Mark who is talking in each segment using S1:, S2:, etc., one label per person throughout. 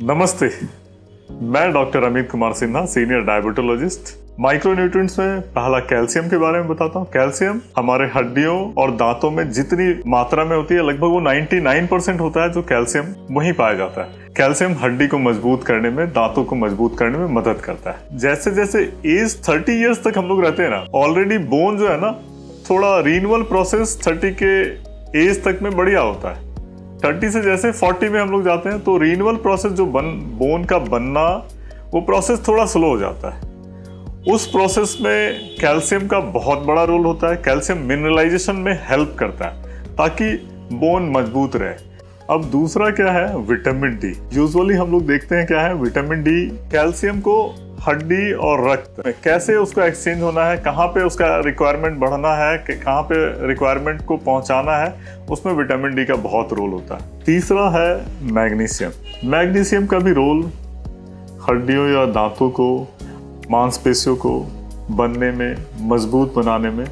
S1: नमस्ते, मैं doctor Amit Kumar Sinha, senior diabetologist. Micronutrients में पहला कैल्शियम के बारे में बताता हूँ। कैल्शियम हमारे हड्डियों और दांतों में जितनी मात्रा में होती है, लगभग वो 99% होता है जो कैल्शियम वहीं पाया जाता है। कैल्शियम हड्डी को मजबूत करने में, दांतों को मजबूत करने में मदद करता है। जैसे जैसे एज 30 ईयर्स तक हम लोग रहते हैं ना, ऑलरेडी बोन जो है ना, थोड़ा रिन्यूअल प्रोसेस 30 के एज तक में बढ़िया होता है। 30 से जैसे 40 में हम लोग जाते हैं तो रिन्यूअल प्रोसेस जो बोन का बनना, वो प्रोसेस थोड़ा स्लो हो जाता है। उस प्रोसेस में कैल्शियम का बहुत बड़ा रोल होता है। कैल्शियम मिनरलाइजेशन में हेल्प करता है ताकि बोन मजबूत रहे। अब दूसरा क्या है, विटामिन डी। यूजुअली हम लोग देखते हैं क्या है, विटामिन डी कैल्शियम को हड्डी और रक्त में कैसे उसका एक्सचेंज होना है, कहाँ पे उसका रिक्वायरमेंट बढ़ना है, कहाँ पे रिक्वायरमेंट को पहुँचाना है, उसमें विटामिन डी का बहुत रोल होता है। तीसरा है मैग्नीशियम। मैग्नीशियम का भी रोल हड्डियों या दांतों को, मांसपेशियों को बनने में, मजबूत बनाने में,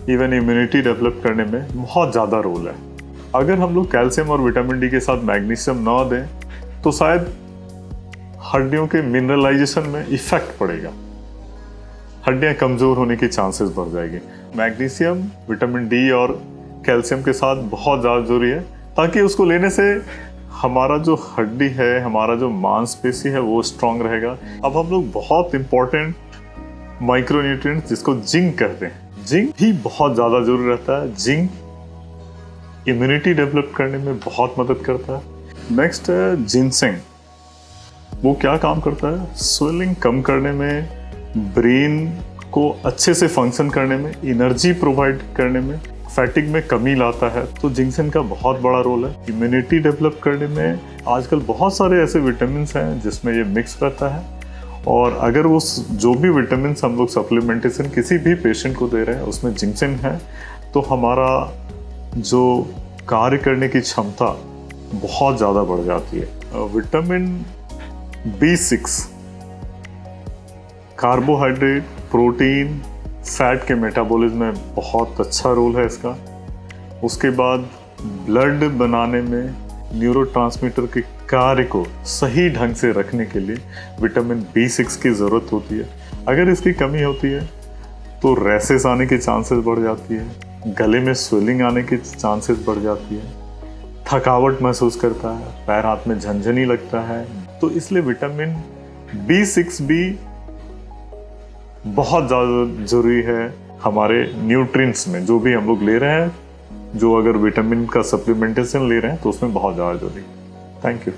S1: इवन इम्यूनिटी डेवलप करने में बहुत ज़्यादा रोल है। अगर हम लोग कैल्शियम और विटामिन डी के साथ मैग्नीशियम ना दें तो शायद हड्डियों के मिनरलाइजेशन में इफेक्ट पड़ेगा, हड्डियां कमज़ोर होने की चांसेस बढ़ जाएगी। मैग्नीशियम, विटामिन डी और कैल्शियम के साथ बहुत ज़्यादा जरूरी है ताकि उसको लेने से हमारा जो हड्डी है, हमारा जो मांसपेशी है, वो स्ट्रांग रहेगा। अब हम लोग बहुत इंपॉर्टेंट माइक्रोन्यूट्रिएंट्स जिसको जिंक कहते हैं, जिंक भी बहुत ज़्यादा जरूरी रहता है। जिंक इम्यूनिटी डेवलप करने में बहुत मदद करता है। नेक्स्ट है जिनसेंग। वो क्या काम करता है, स्वेलिंग कम करने में, ब्रेन को अच्छे से फंक्शन करने में, एनर्जी प्रोवाइड करने में, फैटिग में कमी लाता है। तो जिंक्सन का बहुत बड़ा रोल है। इम्यूनिटी डेवलप करने में आजकल बहुत सारे ऐसे विटामिन हैं जिसमें ये मिक्स रहता है, और अगर वो जो भी विटामिन हम लोग सप्लीमेंटेशन किसी भी पेशेंट को दे रहे हैं उसमें जिंक्सन है, तो हमारा जो कार्य करने की क्षमता बहुत ज़्यादा बढ़ जाती है। Vitamin B6 carbohydrate, protein, fat के मेटाबॉलिज्म में बहुत अच्छा रोल है इसका। उसके बाद ब्लड बनाने में, न्यूरोट्रांसमीटर के कार्य को सही ढंग से रखने के लिए विटामिन B6 की ज़रूरत होती है। अगर इसकी कमी होती है तो रैसेस आने की चांसेस बढ़ जाती है, गले में स्वेलिंग आने की चांसेस बढ़ जाती है, थकावट महसूस करता है, पैर हाथ में झनझनी लगता है। तो इसलिए विटामिन B6 भी बहुत ज़्यादा ज़रूरी है हमारे न्यूट्रिएंट्स में, जो भी हम लोग ले रहे हैं। जो अगर विटामिन का सप्लीमेंटेशन ले रहे हैं तो उसमें बहुत ज़्यादा ज़रूरी है। Thank you.